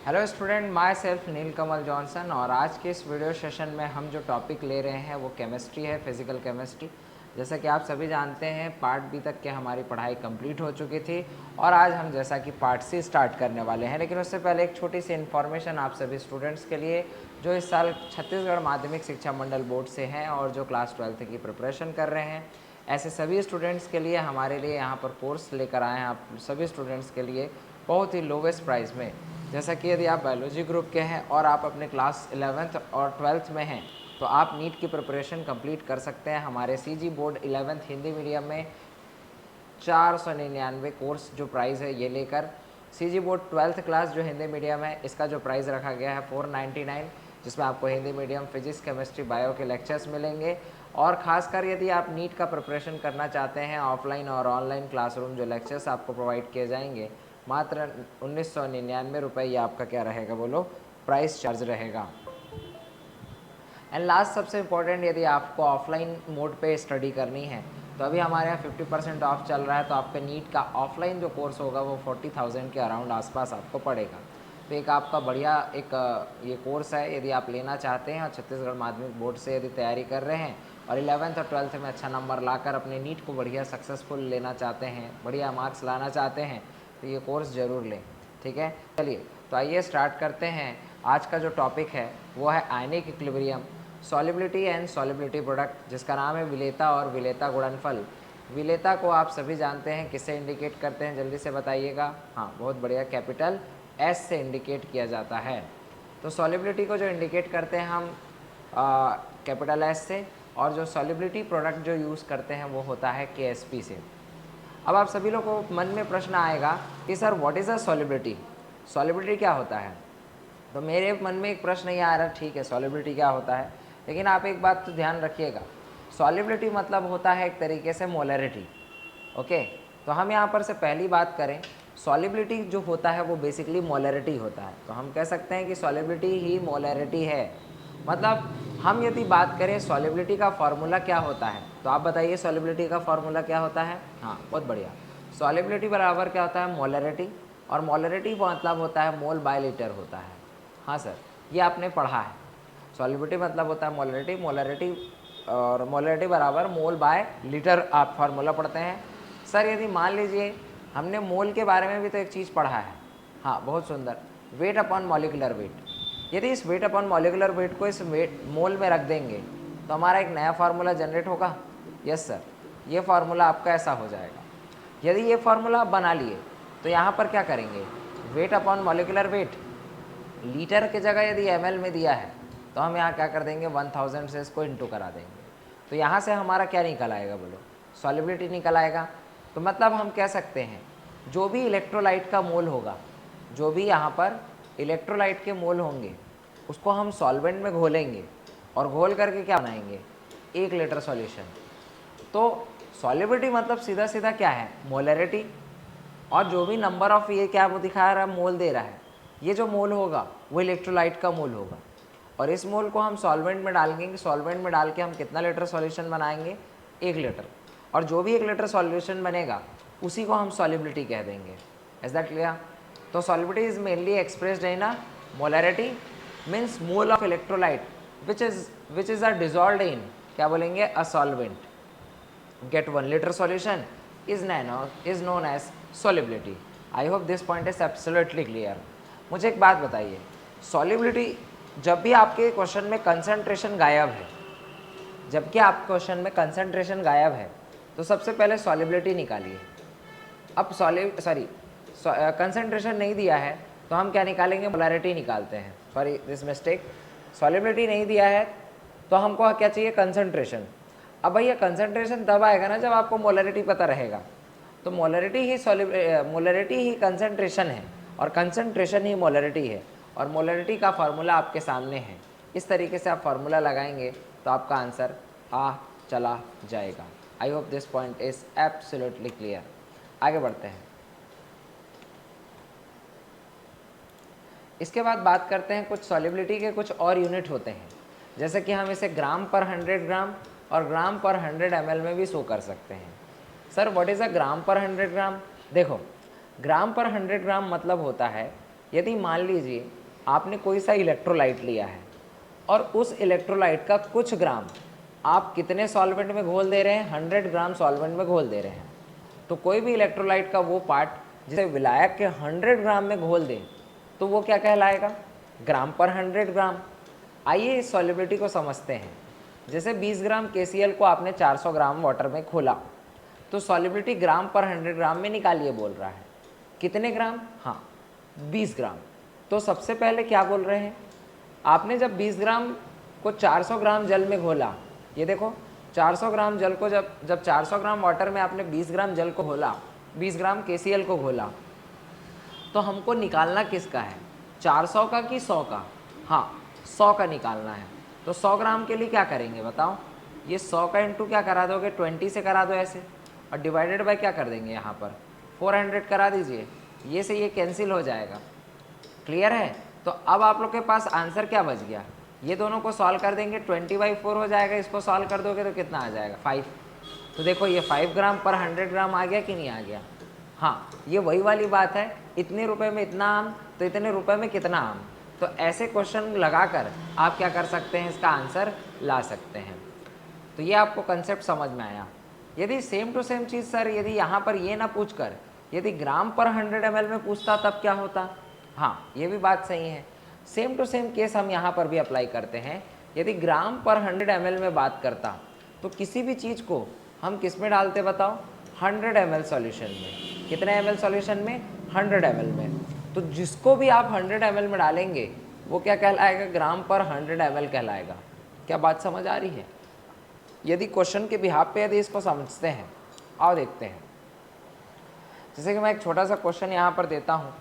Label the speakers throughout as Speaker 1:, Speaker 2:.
Speaker 1: Hello student, myself Neelkamal Johnson. और आज के इस वीडियो सेशन में हम जो टॉपिक ले रहे हैं वो केमिस्ट्री है, फिज़िकल केमिस्ट्री। जैसा कि आप सभी जानते हैं, पार्ट बी तक की हमारी पढ़ाई कंप्लीट हो चुकी थी और आज हम जैसा कि पार्ट सी स्टार्ट करने वाले हैं। लेकिन उससे पहले एक छोटी सी इन्फॉर्मेशन आप सभी स्टूडेंट्स के लिए जो इस साल छत्तीसगढ़ माध्यमिक शिक्षा मंडल बोर्ड से हैं और जो क्लास 12th की प्रिपरेशन कर रहे हैं, ऐसे सभी स्टूडेंट्स के लिए हमारे लिए यहाँ पर कोर्स लेकर आए हैं। आप सभी स्टूडेंट्स के लिए बहुत ही लोवेस्ट प्राइस में। जैसा कि यदि आप बायोलॉजी ग्रुप के हैं और आप अपने क्लास 11th और 12th में हैं तो आप नीट की प्रिपरेशन कंप्लीट कर सकते हैं। हमारे CG board 11th Hindi medium में 499 कोर्स जो प्राइस है ये लेकर, सीजी बोर्ड 12th क्लास जो हिंदी मीडियम है इसका जो प्राइस रखा गया है 499, जिसमें आपको Hindi medium physics, chemistry, bio के लेक्चर्स मिलेंगे। और ख़ासकर यदि आप नीट का प्रिपरेशन करना चाहते हैं, ऑफलाइन और ऑनलाइन क्लासरूम जो लेक्चर्स आपको प्रोवाइड किए जाएंगे, मात्र 1999 रुपये ये आपका क्या रहेगा बोलो, प्राइस चार्ज रहेगा। एंड लास्ट सबसे इम्पोर्टेंट, यदि आपको ऑफलाइन मोड पे स्टडी करनी है तो अभी हमारे यहाँ 50% ऑफ चल रहा है, तो आपका नीट का ऑफलाइन जो कोर्स होगा वो 40,000 के अराउंड आसपास आपको पड़ेगा। तो एक आपका बढ़िया एक ये कोर्स है, यदि आप लेना चाहते हैं और छत्तीसगढ़ माध्यमिक बोर्ड से यदि तैयारी कर रहे हैं और 11th और 12th में अच्छा नंबर लाकर अपने नीट को बढ़िया सक्सेसफुल लेना चाहते हैं, बढ़िया मार्क्स लाना चाहते हैं, तो ये कोर्स ज़रूर लें। ठीक है, चलिए तो आइए स्टार्ट करते हैं। आज का जो टॉपिक है वो है ionic equilibrium, solubility and solubility product, जिसका नाम है विलेयता और विलेयता गुणनफल। विलेयता को आप सभी जानते हैं, किससे इंडिकेट करते हैं, जल्दी से बताइएगा। हाँ, बहुत बढ़िया, कैपिटल एस से इंडिकेट किया जाता है। तो सॉलिबिलिटी को जो इंडिकेट करते हैं हम कैपिटल एस से, और जो सॉलिबिलिटी प्रोडक्ट जो यूज़ करते हैं वो होता है KSP से। अब आप सभी लोग को मन में प्रश्न आएगा कि sir what is a solubility, solubility क्या होता है। तो मेरे मन में एक प्रश्न ये आ रहा है, ठीक है सॉलिबिलिटी क्या होता है, लेकिन आप एक बात तो ध्यान रखिएगा, सॉलिबिलिटी मतलब होता है एक तरीके से मोलरिटी। ओके, तो हम यहाँ पर से पहली बात करें, सॉलिबिलिटी जो होता है वो बेसिकली मोलरिटी होता है। तो हम कह सकते हैं कि सॉलिबिलिटी ही मोलरिटी है। मतलब हम यदि बात करें सॉलिबिलिटी का फार्मूला क्या होता है, तो आप बताइए सॉलिबिलिटी का फार्मूला क्या होता है। हाँ, बहुत बढ़िया, सॉलिबिलिटी बराबर क्या होता है, मोलरिटी, और मोलरिटी मतलब होता है मोल बाय लीटर होता है। हाँ सर, ये आपने पढ़ा है, सॉलिबिलिटी मतलब होता है मोलरिटी, मोलरिटी और मोलरिटी बराबर मोल बाय लीटर आप फार्मूला पढ़ते हैं। सर यदि मान लीजिए हमने मोल के बारे में भी तो एक चीज़ पढ़ा है, हाँ बहुत सुंदर, वेट अपॉन मॉलिकुलर वेट। यदि इस वेट अपॉन मॉलिकुलर वेट को इस वेट मोल में रख देंगे तो हमारा एक नया फार्मूला जनरेट होगा। यस सर, ये फार्मूला आपका ऐसा हो जाएगा। यदि ये फार्मूला आप बना लिए तो यहाँ पर क्या करेंगे, weight upon molecular weight, litre की जगह यदि ml में दिया है तो हम यहाँ क्या कर देंगे, 1000 से इसको इंटू करा देंगे। तो यहाँ से हमारा क्या निकल आएगा बोलो, सॉलिबिलिटी निकल आएगा। तो मतलब हम कह सकते हैं जो भी इलेक्ट्रोलाइट का मोल होगा, जो भी यहाँ पर इलेक्ट्रोलाइट के मोल होंगे उसको हम सॉल्वेंट में घोलेंगे और घोल करके क्या बनाएंगे, 1 लीटर सॉल्यूशन। तो सॉलिबिलिटी मतलब सीधा सीधा क्या है, मोलरिटी, और जो भी नंबर ऑफ ये क्या वो दिखा रहा है, मोल दे रहा है, ये जो मोल होगा वो इलेक्ट्रोलाइट का मोल होगा। और इस मोल को हम सॉल्वेंट में डालेंगे, सॉल्वेंट में डाल के हम कितना लीटर सॉल्यूशन बनाएंगे, 1 लीटर। और जो भी 1 लीटर सॉल्यूशन बनेगा उसी को हम सॉलिबिलिटी कह देंगे। Is that clear. तो solubility is mainly expressed in a molarity, means mole of electrolyte which is a dissolved in, क्या बोलेंगे, a solvent. Get 1 liter solution is known as solubility. I hope this point is absolutely clear. मुझे एक बात बताइए, solubility जब भी आपके question में कंसंट्रेशन गायब है, जबकि आप क्वेश्चन में कंसंट्रेशन गायब है तो सबसे पहले solubility निकालिए। अब कंसंट्रेशन नहीं दिया है तो हम क्या निकालेंगे, मोलरिटी निकालते हैं। सॉरी दिस मिस्टेक, सॉलिबिलिटी नहीं दिया है तो हमको क्या चाहिए, कंसंट्रेशन। अब भैया कंसंट्रेशन तब आएगा ना जब आपको मोलरिटी पता रहेगा। तो मोलरिटी ही कंसंट्रेशन है और कंसंट्रेशन ही मोलरिटी है, और मोलरिटी का फार्मूला आपके सामने है। इस तरीके से आप फार्मूला लगाएंगे तो आपका आंसर आ चला जाएगा। I hope this point is absolutely clear. आगे बढ़ते हैं। इसके बाद बात करते हैं कुछ सॉलिबिलिटी के कुछ और यूनिट होते हैं, जैसे कि हम इसे ग्राम पर 100 ग्राम और ग्राम पर 100 ml में भी शो कर सकते हैं। सर व्हाट इज़ अ ग्राम पर 100 ग्राम। देखो, ग्राम पर 100 ग्राम मतलब होता है यदि मान लीजिए आपने कोई सा इलेक्ट्रोलाइट लिया है और उस इलेक्ट्रोलाइट का कुछ ग्राम आप कितने सॉल्वेंट में घोल दे रहे हैं, 100 ग्राम सॉल्वेंट में घोल दे रहे हैं। तो कोई भी इलेक्ट्रोलाइट का वो पार्ट जिसे विलायक के 100 ग्राम में घोल दे तो वो क्या कहलाएगा, ग्राम पर 100 ग्राम। आइए इस सॉल्युबिलिटी को समझते हैं। जैसे 20 ग्राम KCl को आपने 400 ग्राम वाटर में घोला तो सॉल्युबिलिटी ग्राम पर 100 ग्राम में निकालिए बोल रहा है। कितने ग्राम, हाँ 20 ग्राम। तो सबसे पहले क्या बोल रहे हैं, आपने जब 20 ग्राम को 400 ग्राम जल में घोला, ये देखो 400 ग्राम जल को जब 400 ग्राम वाटर में आपने 20 ग्राम जल को घोला, 20 ग्राम KCl को घोला, तो हमको निकालना किसका है, 400 का कि 100 का, हाँ 100 का निकालना है। तो 100 ग्राम के लिए क्या करेंगे बताओ, ये 100 का इंटू क्या करा दोगे, 20 से करा दो ऐसे, और डिवाइडेड बाय क्या कर देंगे यहाँ पर 400 करा दीजिए, ये से ये कैंसिल हो जाएगा। क्लियर है। तो अब आप लोग के पास आंसर क्या बच गया, ये दोनों को सॉल्व कर देंगे 20/4 हो जाएगा, इसको सॉल्व कर दोगे तो कितना आ जाएगा 5। तो देखो ये 5 ग्राम पर 100 ग्राम आ गया कि नहीं आ गया। हाँ ये वही वाली बात है, इतने रुपए में इतना आम तो इतने रुपए में कितना आम। तो ऐसे क्वेश्चन लगाकर आप क्या कर सकते हैं, इसका आंसर ला सकते हैं। तो ये आपको कंसेप्ट समझ में आया। यदि सेम टू सेम चीज़ सर यदि यहाँ पर ये ना पूछ कर यदि ग्राम पर 100 ml में पूछता तब क्या होता, हाँ ये भी बात सही है। सेम टू सेम केस हम यहाँ पर भी अप्लाई करते हैं। यदि ग्राम पर 100 ml में बात करता तो किसी भी चीज़ को हम किस में डालते बताओ, 100 ml सॉल्यूशन में। कितने ml सॉल्यूशन में, 100 ml में। तो जिसको भी आप 100 ml में डालेंगे वो क्या कहलाएगा, ग्राम पर 100 ml कहलाएगा। क्या बात समझ आ रही है। यदि क्वेश्चन के बिहाफ पे यदि इसको समझते हैं, आओ देखते हैं। जैसे कि मैं एक छोटा सा क्वेश्चन यहाँ पर देता हूँ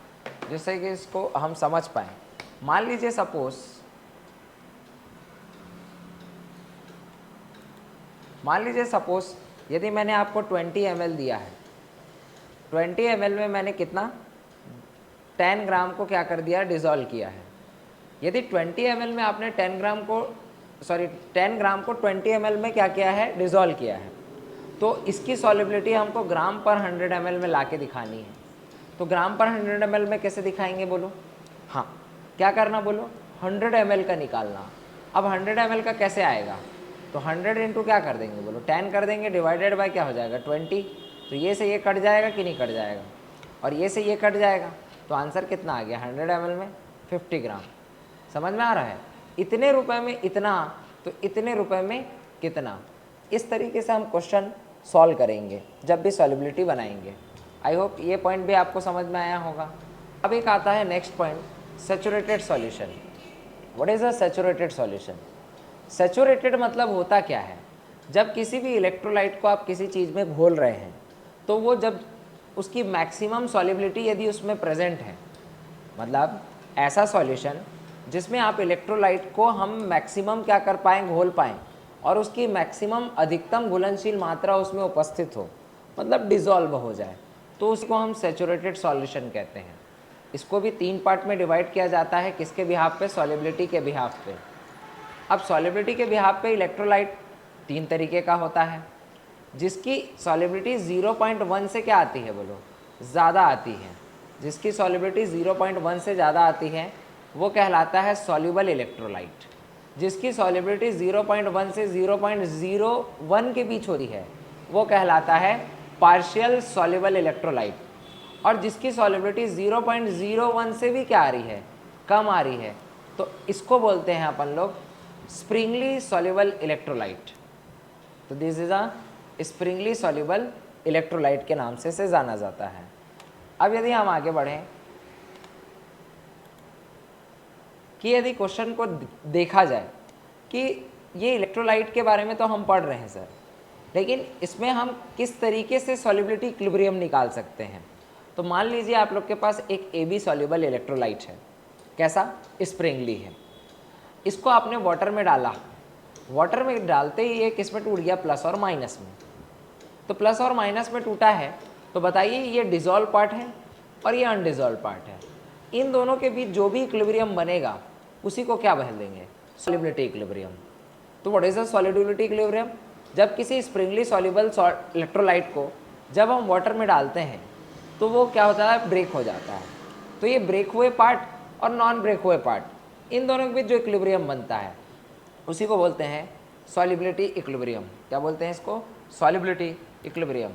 Speaker 1: जिससे कि इसको हम समझ पाएँ। मान लीजिए सपोज यदि मैंने आपको 20 ml दिया है, 20 ml में मैंने कितना 10 ग्राम को क्या कर दिया, डिज़ोल्व किया है। यदि 20 ml में आपने 10 ग्राम को 20 ml में क्या किया है, डिज़ोल्व किया है, तो इसकी सॉल्युबिलिटी हमको ग्राम पर 100 ml में लाके दिखानी है। तो ग्राम पर 100 ml में कैसे दिखाएंगे बोलो, हाँ क्या करना बोलो, 100 ml का निकालना। अब 100 ml का कैसे आएगा, तो 100 इंटू क्या कर देंगे बोलो, 10 कर देंगे, डिवाइडेड बाय क्या हो जाएगा 20। तो ये से ये कट जाएगा कि नहीं कट जाएगा, और ये से ये कट जाएगा। तो आंसर कितना आ गया 100 ml में 50 ग्राम। समझ में आ रहा है। इतने रुपए में इतना तो इतने रुपए में कितना, इस तरीके से हम क्वेश्चन सॉल्व करेंगे जब भी सॉल्युबिलिटी बनाएंगे। आई होप ये पॉइंट भी आपको समझ में आया होगा। अब एक आता है next point, saturated solution. What is a saturated solution. Saturated मतलब होता क्या है, जब किसी भी इलेक्ट्रोलाइट को आप किसी चीज़ में घोल रहे हैं तो वो जब उसकी मैक्सिमम सॉल्युबिलिटी यदि उसमें प्रेजेंट है, मतलब ऐसा सॉल्यूशन जिसमें आप इलेक्ट्रोलाइट को हम मैक्सिमम क्या कर पाएँ, घोल पाएँ, और उसकी मैक्सिमम अधिकतम घुलनशील मात्रा उसमें उपस्थित हो, मतलब डिज़ोल्व हो जाए, तो उसको हम सैचुरेटेड सॉल्यूशन कहते हैं। इसको भी 3 पार्ट में डिवाइड किया जाता है, किसके बिहाफ पे, सॉल्युबिलिटी के बिहाफ पे। अब सॉल्युबिलिटी के बिहाफ पे इलेक्ट्रोलाइट 3 तरीके का होता है, जिसकी सॉल्युबिलिटी 0.1 से क्या आती है बोलो, ज़्यादा आती है। जिसकी सॉल्युबिलिटी 0.1 से ज़्यादा आती है वो कहलाता है सॉल्युबल इलेक्ट्रोलाइट। जिसकी सॉल्युबिलिटी 0.1 से 0.01 के बीच हो रही है वो कहलाता है पार्शियल सॉल्युबल इलेक्ट्रोलाइट। और जिसकी सॉल्युबिलिटी 0.01 से भी क्या आ रही है, कम आ रही है, तो इसको बोलते हैं अपन लोग स्प्रिंगली सॉल्युबल इलेक्ट्रोलाइट। तो this is a Sprüngli soluble electrolyte के नाम से इसे जाना जाता है। अब यदि हम आगे बढ़ें कि यदि क्वेश्चन को देखा जाए कि ये इलेक्ट्रोलाइट के बारे में तो हम पढ़ रहे हैं सर, लेकिन इसमें हम किस तरीके से सॉल्युबिलिटी इक्विलिब्रियम निकाल सकते हैं। तो मान लीजिए आप लोग के पास एक AB सॉल्युबल इलेक्ट्रोलाइट है, कैसा, स्प्रिंगली है। इसको आपने वाटर में डाला, वाटर में डालते ही ये किस में टूट गया, प्लस और माइनस में। तो प्लस और माइनस में टूटा है, तो बताइए ये डिज़ोल्व पार्ट है और ये अनडिज़ोल्व पार्ट है। इन दोनों के बीच जो भी इक्विलिब्रियम बनेगा उसी को क्या बोल देंगे, सॉल्युबिलिटी इक्विलिब्रियम। तो what is the solubility equilibrium, जब किसी स्प्रिंगली सॉल्युबल इलेक्ट्रोलाइट को जब हम वाटर में डालते हैं तो वो क्या होता है, ब्रेक हो जाता है। तो ये ब्रेक हुए पार्ट और नॉन ब्रेक हुए पार्ट, इन दोनों के बीच जो इक्विलिब्रियम बनता है उसी को बोलते हैं सॉल्युबिलिटी इक्विलिब्रियम। क्या बोलते हैं इसको? Solubility equilibrium.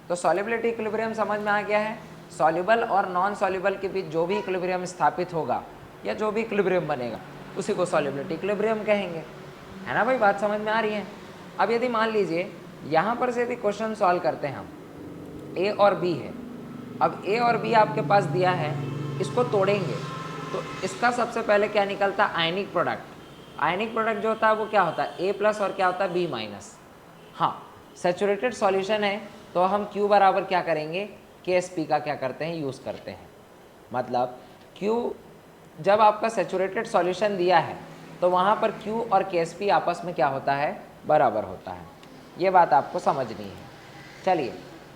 Speaker 1: तो सॉल्युबिलिटी इक्विलिब्रियम समझ में आ गया है। सॉल्युबल और नॉन सॉल्युबल के बीच जो भी इक्विलिब्रियम स्थापित होगा या जो भी इक्विलिब्रियम बनेगा उसी को सॉल्युबिलिटी इक्विलिब्रियम कहेंगे, है ना भाई? बात समझ में आ रही है। अब यदि मान लीजिए यहाँ पर से यदि क्वेश्चन सॉल्व करते हैं हम, ए और बी है, अब ए और बी आपके पास दिया है, इसको तोड़ेंगे तो इसका सबसे पहले क्या निकलता है? Ionic product. आयनिक प्रोडक्ट जो होता है वो क्या होता है? ए प्लस और क्या होता है? B minus. हाँ, सैचुरेटेड सॉल्यूशन है तो हम Q बराबर क्या करेंगे? KSP का क्या करते हैं? यूज़ करते हैं। मतलब Q जब आपका सैचुरेटेड सॉल्यूशन दिया है तो वहाँ पर Q और KSP आपस में क्या होता है? बराबर होता है। ये बात आपको समझनी है। चलिए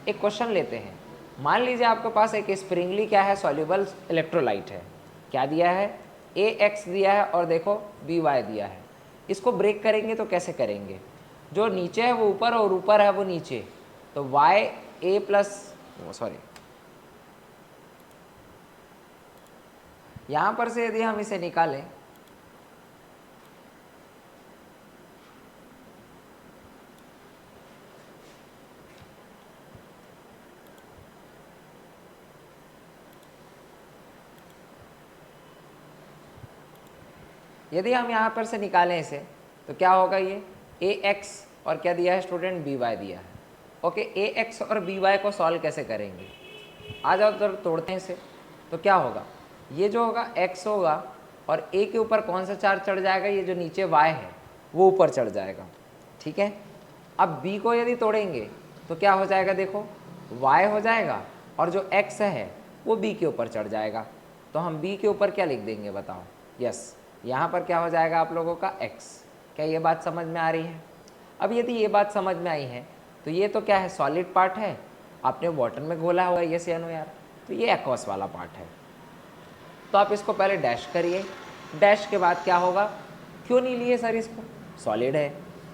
Speaker 1: एक क्वेश्चन लेते हैं। मान लीजिए आपके पास एक स्प्रिंगली क्या है? सॉल्युबल इलेक्ट्रोलाइट है। क्या दिया है? AX दिया है और देखो BY दिया है। इसको ब्रेक करेंगे तो कैसे करेंगे? जो नीचे है वो ऊपर और ऊपर है वो नीचे, तो YA प्लस सॉरी यहाँ पर से यदि हम इसे निकालें यदि हम यहाँ पर से निकालें इसे तो क्या होगा? ये AX और क्या दिया है स्टूडेंट? BY दिया है। ओके, AX और BY को सॉल्व कैसे करेंगे? आ जाओ तो तोड़ते हैं इसे। तो क्या होगा? ये जो होगा X होगा और A के ऊपर कौन सा चार्ज चढ़ जाएगा? ये जो नीचे Y है वो ऊपर चढ़ जाएगा। ठीक है, अब B को यदि तोड़ेंगे तो क्या हो जाएगा? देखो Y हो जाएगा और जो X है वो B के ऊपर चढ़ जाएगा। तो हम B के ऊपर क्या लिख देंगे बताओ? यस, यहाँ पर क्या हो जाएगा आप लोगों का? X। क्या ये बात समझ में आ रही है? अब यदि ये बात समझ में आई है तो ये तो क्या है? सॉलिड पार्ट है, आपने वाटर में घोला हुआ है, ये सियानो यार, तो ये एक्वस वाला पार्ट है। तो आप इसको पहले डैश करिए, डैश के बाद क्या होगा? क्यों नहीं लिए सर इसको? सॉलिड है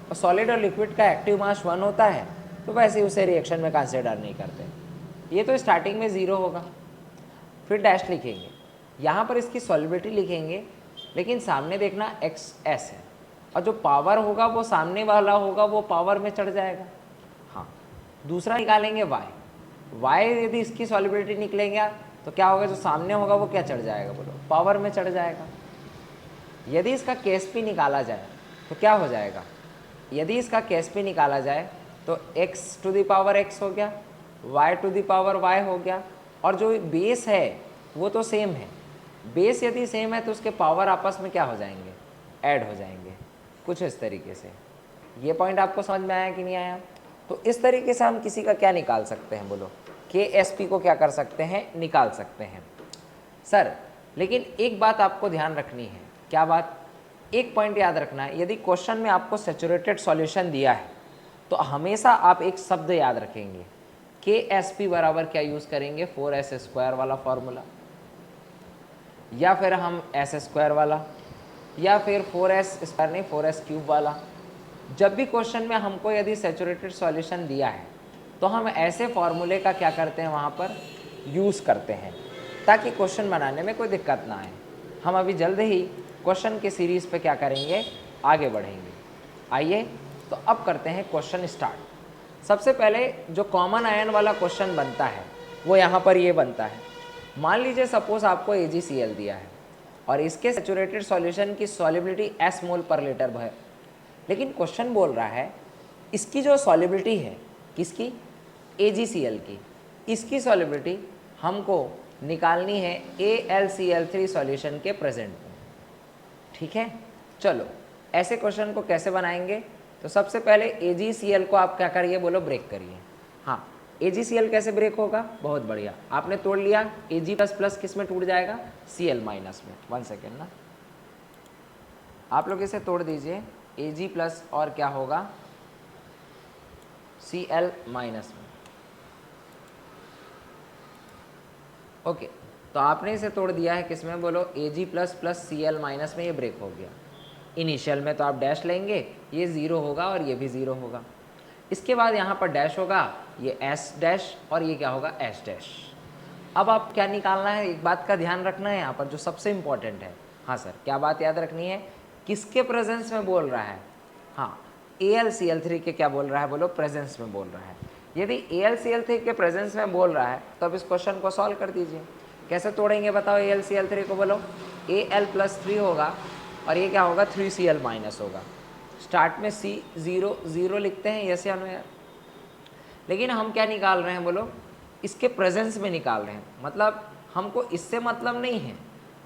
Speaker 1: और सॉलिड और लिक्विड का एक्टिव मास 1 होता है तो वैसे ही उसे रिएक्शन में कंसिडर नहीं करते। ये तो स्टार्टिंग में 0 होगा, फिर डैश लिखेंगे, यहाँ पर इसकी सॉल्युबिलिटी लिखेंगे, लेकिन सामने देखना XS है और जो पावर होगा वो सामने वाला होगा, वो पावर में चढ़ जाएगा। हाँ, दूसरा निकालेंगे Y यदि इसकी सॉल्युबिलिटी निकलेंगे तो क्या होगा? जो सामने होगा वो क्या चढ़ जाएगा? बोलो, पावर में चढ़ जाएगा। यदि इसका KSP निकाला जाए तो क्या हो जाएगा? यदि इसका KSP निकाला जाए तो x to the power x हो गया, y to the power y हो गया, और जो बेस है वो तो सेम है। बेस यदि सेम है तो उसके पावर आपस में क्या हो जाएंगे? ऐड हो जाएंगे, कुछ इस तरीके से। ये पॉइंट आपको समझ में आया कि नहीं आया? तो इस तरीके से हम किसी का क्या निकाल सकते हैं? बोलो, KSP को क्या कर सकते हैं? निकाल सकते हैं सर। लेकिन एक बात आपको ध्यान रखनी है। क्या बात? एक पॉइंट याद रखना है, यदि क्वेश्चन में आपको सैचुरेटेड सॉल्यूशन दिया है तो हमेशा आप एक शब्द याद रखेंगे, KSP बराबर क्या यूज़ करेंगे? 4s² वाला फॉर्मूला, या फिर हम s² वाला, या फिर 4s² नहीं 4s³ वाला। जब भी क्वेश्चन में हमको यदि सैचुरेटेड सॉल्यूशन दिया है तो हम ऐसे फॉर्मूले का क्या करते हैं? वहाँ पर यूज़ करते हैं ताकि क्वेश्चन बनाने में कोई दिक्कत ना आए। हम अभी जल्द ही क्वेश्चन के सीरीज़ पे क्या करेंगे? आगे बढ़ेंगे। आइए तो अब करते हैं क्वेश्चन स्टार्ट। सबसे पहले जो कॉमन आयन वाला क्वेश्चन बनता है वो यहाँ पर ये बनता है। मान लीजिए सपोज आपको AgCl दिया है और इसके सैचुरेटेड सॉल्यूशन की सॉल्युबिलिटी S मोल पर लीटर है, लेकिन क्वेश्चन बोल रहा है इसकी जो सॉल्युबिलिटी है, किसकी? AgCl की, इसकी सॉल्युबिलिटी हमको निकालनी है AlCl3 सॉल्यूशन के प्रेजेंट में। ठीक है, चलो ऐसे क्वेश्चन को कैसे बनाएंगे? तो सबसे पहले AgCl को आप क्या करिए? बोलो, ब्रेक करिए। हाँ, AgCl कैसे ब्रेक होगा? बहुत बढ़िया, आपने तोड़ लिया। Ag++ किस में टूट जाएगा? Cl- में। 1 सेकेंड ना, आप लोग इसे तोड़ दीजिए। Ag+ और क्या होगा? Cl- में। ओके, तो आपने इसे तोड़ दिया है किस में? बोलो, Ag++ Cl- में ये ब्रेक हो गया। इनिशियल में तो आप डैश लेंगे, ये 0 होगा और ये भी 0 होगा। इसके बाद यहाँ पर डैश होगा, ये S डैश और ये क्या होगा? S dash. अब आप क्या निकालना है, एक बात का ध्यान रखना है यहाँ पर जो सबसे इंपॉर्टेंट है। हाँ सर, क्या बात याद रखनी है, किसके प्रेजेंस में बोल रहा है, हाँ AlCl3 के क्या बोल रहा है बोलो, प्रेजेंस में बोल रहा है। यदि AlCl3 के प्रेजेंस में बोल रहा है तो अब इस क्वेश्चन को सॉल्व कर दीजिए। कैसे तोड़ेंगे बताओ, AlCl3 को बोलो, Al+3 होगा और ये क्या होगा 3Cl- होगा। स्टार्ट में C0 0 लिखते हैं, यस या नो यार। लेकिन हम क्या निकाल रहे हैं बोलो, इसके प्रेजेंस में निकाल रहे हैं, मतलब हमको इससे मतलब नहीं है,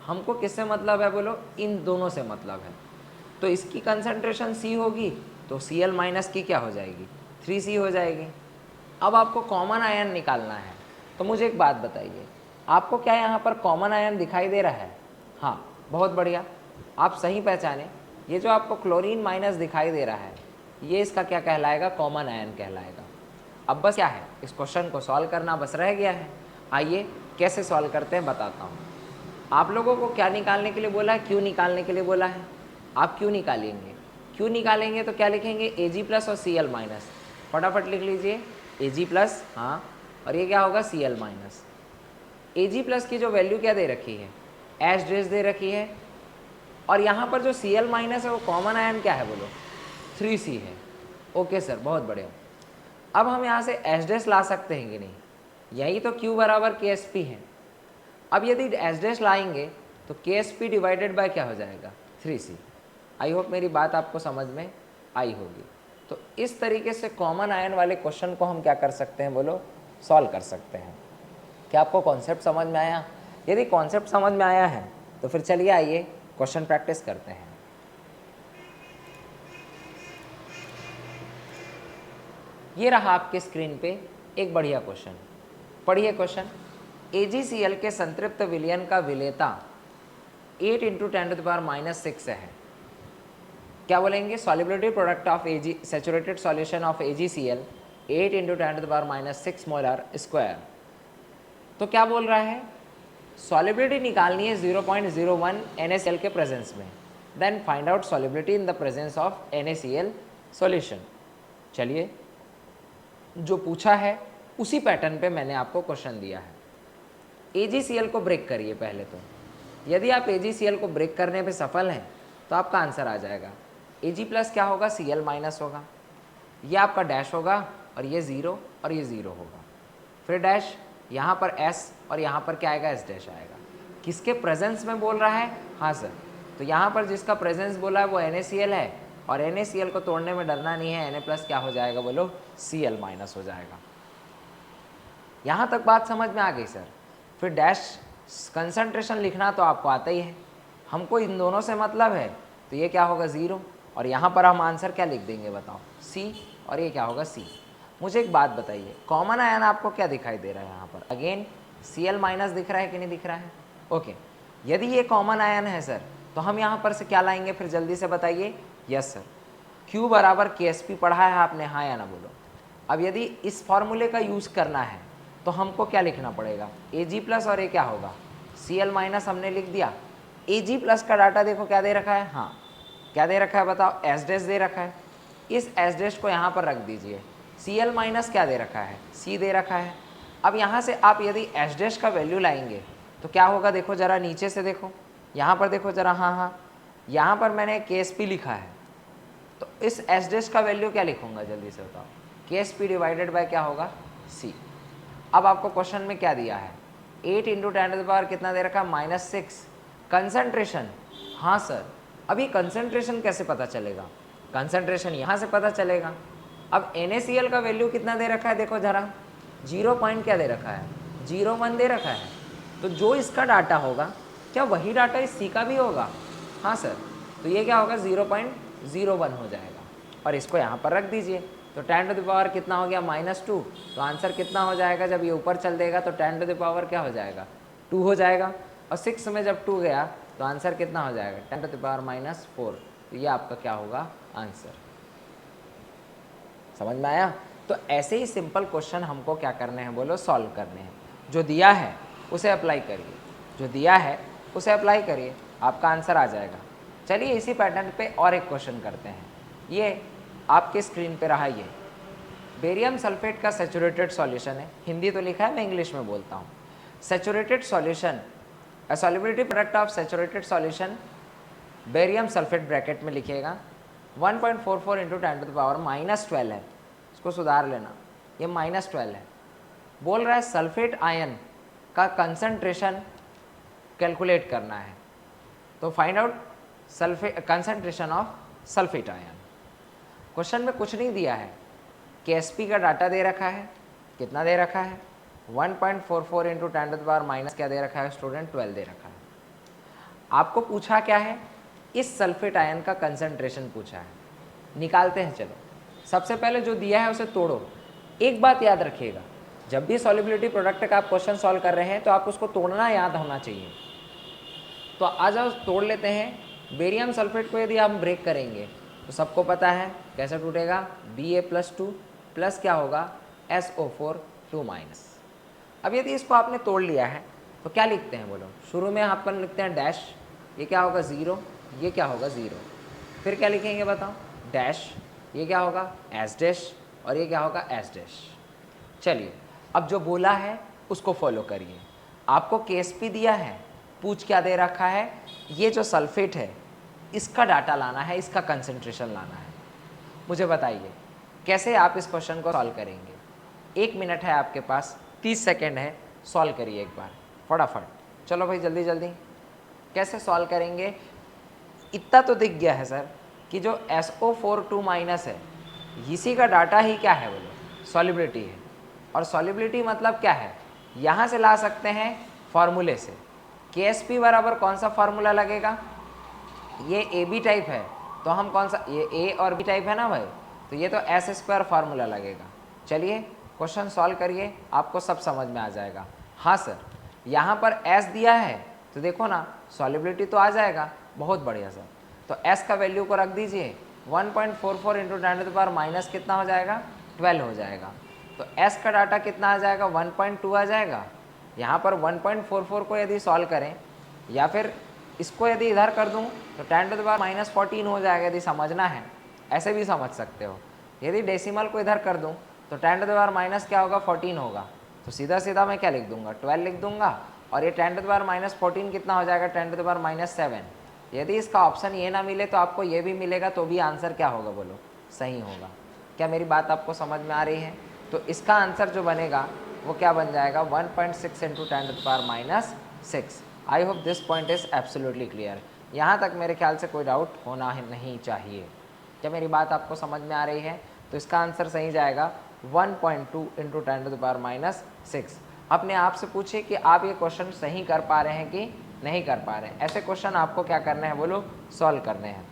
Speaker 1: हमको किससे मतलब है बोलो, इन दोनों से मतलब है। तो इसकी कंसंट्रेशन C होगी तो Cl- की क्या हो जाएगी, 3C हो जाएगी। अब आपको कॉमन आयन निकालना है, तो मुझे एक बात बताइए, आपको क्या यहाँ पर कॉमन आयन दिखाई दे रहा है? हाँ बहुत बढ़िया, आप सही पहचाने। ये जो आपको क्लोरीन माइनस दिखाई दे रहा है, ये इसका क्या कहलाएगा, कॉमन आयन कहलाएगा। अब बस क्या है, इस क्वेश्चन को सॉल्व करना बस रह गया है। आइए कैसे सॉल्व करते हैं बताता हूँ। आप लोगों को क्या निकालने के लिए बोला है, क्यों निकालने के लिए बोला है। आप क्यों निकालेंगे, क्यों निकालेंगे तो क्या लिखेंगे, Ag+ और Cl-। फटाफट लिख लीजिए Ag+, हाँ, और ये क्या होगा Cl-। Ag+ की जो वैल्यू क्या दे रखी है, H- दे रखी है, और यहाँ पर जो Cl- है वो कॉमन आयन क्या है बोलो, 3C है। ओके सर, बहुत बढ़िया। अब हम यहाँ से H- ला सकते हैं कि नहीं, यही तो Q = Ksp है। अब यदि H- लाएंगे तो Ksp डिवाइडेड बाय क्या हो जाएगा, 3C। आई होप मेरी बात आपको समझ में आई होगी। तो इस तरीके से कॉमन आयन वाले क्वेश्चन को हम क्या कर सकते हैं बोलो, सॉल्व कर सकते हैं। क्या आपको कॉन्सेप्ट समझ में आया? यदि कॉन्सेप्ट समझ में आया है तो फिर चलिए आइए क्वेश्चन प्रैक्टिस करते हैं। ये रहा आपके स्क्रीन पे एक बढ़िया क्वेश्चन, पढ़िए क्वेश्चन। AgCl के संतृप्त विलयन का विलेयता 8 × 10⁻⁶ है। क्या बोलेंगे, solubility product of saturated solution of AgCl 8 × 10⁻⁶ molar square. तो क्या बोल रहा है, सॉल्युबिलिटी निकालनी है 0.01 NaCl के प्रेजेंस में, then find out solubility in the presence of NaCl solution. चलिए, जो पूछा है उसी पैटर्न पे मैंने आपको क्वेश्चन दिया है। AgCl को ब्रेक करिए पहले तो। यदि आप AgCl को ब्रेक करने पे सफल हैं तो आपका आंसर आ जाएगा। Ag+ क्या होगा, Cl- होगा, ये आपका डैश होगा और ये 0 और ये 0 होगा, फिर डैश, यहाँ पर S और यहाँ पर क्या आएगा, S- आएगा। किसके प्रेजेंस में बोल रहा है, हाँ सर, तो यहाँ पर जिसका प्रेजेंस बोला है वो NaCl है, और NaCl को तोड़ने में डरना नहीं है, Na+ क्या हो जाएगा बोलो, Cl- हो जाएगा। यहाँ तक बात समझ में आ गई सर। फिर डैश कंसंट्रेशन लिखना तो आपको आता ही है, हमको इन दोनों से मतलब है, तो ये क्या होगा 0, और यहाँ पर हम आंसर क्या लिख देंगे बताओ, C, और ये क्या होगा C। मुझे एक बात बताइए, कॉमन आयन आपको क्या दिखाई दे रहा है यहाँ पर, अगेन Cl- दिख रहा है कि नहीं दिख रहा है। ओके, यदि ये कॉमन आयन है सर तो हम यहाँ पर से क्या लाएंगे, फिर जल्दी से बताइए। यस सर, Q = Ksp पढ़ा है आपने, हाँ या ना बोलो। अब यदि इस फॉर्मूले का यूज़ करना है तो हमको क्या लिखना पड़ेगा, Ag+ और ये क्या होगा, Cl- हमने लिख दिया। Ag+ का डाटा देखो क्या दे रखा है, हाँ क्या दे रखा है बताओ, S- दे रखा है। इस S- को यहाँ पर रख दीजिए। Cl- क्या दे रखा है, C दे रखा है। अब यहाँ से आप यदि S- का वैल्यू लाएंगे तो क्या होगा, देखो ज़रा नीचे से देखो, यहाँ पर देखो ज़रा, हाँ हाँ, यहाँ पर मैंने Ksp लिखा है, तो इस S- का वैल्यू क्या लिखूंगा जल्दी से बताओ, Ksp डिवाइडेड बाय क्या होगा, C। अब आपको क्वेश्चन में क्या दिया है, 8 × 10⁻, कितना दे रखा है, -6। कंसंट्रेशन, हाँ सर, अभी कंसंट्रेशन कैसे पता चलेगा, कंसंट्रेशन यहाँ से पता चलेगा। अब NaCl का वैल्यू कितना दे रखा है, देखो जरा, 0 पॉइंट क्या दे रखा है, 0.1 दे रखा है। तो जो इसका डाटा होगा क्या वही डाटा इस C का भी होगा, हाँ सर, तो ये क्या होगा 0.01 हो जाएगा, और इसको यहाँ पर रख दीजिए। तो 10⁻ कितना हो गया, -2, तो आंसर कितना हो जाएगा, जब ये ऊपर चल देगा तो 10⁻ क्या हो जाएगा, 2 हो जाएगा, और 6 में जब 2 गया तो आंसर कितना हो जाएगा, 10⁻⁻4। तो ये आपका क्या होगा आंसर। समझ में आया? तो ऐसे ही सिंपल क्वेश्चन हमको क्या करने हैं बोलो, सॉल्व करने हैं। जो दिया है उसे अप्लाई करिए, जो दिया है उसे अप्लाई करिए, आपका आंसर आ जाएगा। चलिए इसी पैटर्न पे और एक क्वेश्चन करते हैं। ये आपके स्क्रीन पे रहा, ये बेरियम सल्फेट का सैचुरेटेड सॉल्यूशन है, हिंदी तो लिखा है, मैं इंग्लिश में बोलता हूँ। Saturated solution, solubility product of saturated solution barium sulphate bracket में लिखिएगा 1.44 इंटू 10⁻⁻12 है, इसको सुधार लेना, ये -12 है। बोल रहा है सल्फेट आयन का कंसंट्रेशन कैलकुलेट करना है, तो find out concentration of sulphate ion. Question में कुछ नहीं दिया है, KSP का डाटा दे रखा है, कितना दे रखा है 1.44 इंटू 10⁻⁻, क्या दे रखा है स्टूडेंट 12 दे रखा है। आपको पूछा क्या है, इस सल्फेट आयन का कंसंट्रेशन पूछा है, निकालते हैं। चलो सबसे पहले जो दिया है उसे तोड़ो। एक बात याद रखिएगा, जब भी सॉल्युबिलिटी प्रोडक्ट का आप क्वेश्चन सॉल्व कर रहे हैं तो आप उसको तोड़ना याद होना चाहिए। तो आ जाओ तोड़ लेते हैं। बेरियम सल्फेट को यदि हम ब्रेक करेंगे तो सबको पता है कैसे टूटेगा, Ba+2 प्लस क्या होगा SO4 2-। अब यदि इसको आपने तोड़ लिया है तो क्या लिखते हैं बोलो, शुरू में अपन लिखते हैं डैश, ये क्या होगा 0, ये क्या होगा 0, फिर क्या लिखेंगे बताओ डैश, ये क्या होगा एस डैश, और ये क्या होगा एस डैश। चलिए अब जो बोला है उसको फॉलो करिए। आपको KSP दिया है, पूछ क्या दे रखा है, ये जो सल्फेट है इसका डाटा लाना है, इसका कंसंट्रेशन लाना है। मुझे बताइए कैसे आप इस क्वेश्चन को सॉल्व करेंगे। 1 मिनट है आपके पास, 30 सेकेंड है, सॉल्व करिए एक बार फटाफट। चलो भाई जल्दी जल्दी, कैसे सॉल्व करेंगे। इतना तो दिख गया है सर कि जो SO4 2- है, इसी का डाटा ही क्या है बोलो सॉल्युबिलिटी है। और सॉल्युबिलिटी मतलब क्या है, यहाँ से ला सकते हैं फॉर्मूले से। KSP बराबर कौन सा फार्मूला लगेगा, ये AB टाइप है तो हम कौन सा, ये A और B टाइप है ना भाई, तो ये तो S² फार्मूला लगेगा। चलिए क्वेश्चन सॉल्व करिए, आपको सब समझ में आ जाएगा। हाँ सर यहाँ पर S दिया है तो देखो ना सॉल्युबिलिटी तो आ जाएगा, बहुत बढ़िया सर। तो S का वैल्यू को रख दीजिए 1.44 इंटू 10⁻⁻, कितना हो जाएगा 12 हो जाएगा। तो S का डाटा कितना आ जाएगा 1.2 आ जाएगा। यहाँ पर 1.44 को यदि सॉल्व करें या फिर इसको यदि इधर कर दूँ तो 10⁻14 हो जाएगा, यदि समझना है ऐसे भी समझ सकते हो। यदि डेसिमल को इधर कर दूँ तो 10⁻- क्या होगा 14 होगा, तो सीधा सीधा मैं क्या लिख दूंगा 12 लिख दूंगा, और ये 10⁻14 कितना हो जाएगा 10⁻7। यदि इसका ऑप्शन ये ना मिले तो आपको ये भी मिलेगा, तो भी आंसर क्या होगा बोलो सही होगा। क्या मेरी बात आपको समझ में आ रही है। तो इसका आंसर जो बनेगा वो क्या बन जाएगा 1.6 into 10⁻6। I hope this point is absolutely clear. यहाँ तक मेरे ख्याल से कोई डाउट होना नहीं चाहिए। क्या मेरी बात आपको समझ में आ रही है। तो इसका आंसर सही जाएगा 1.2 इंटू 10⁻6। अपने आप से पूछिए कि आप ये क्वेश्चन सही कर पा रहे हैं कि नहीं कर पा रहे हैं। ऐसे क्वेश्चन आपको क्या करने हैं बोलो सॉल्व करने हैं।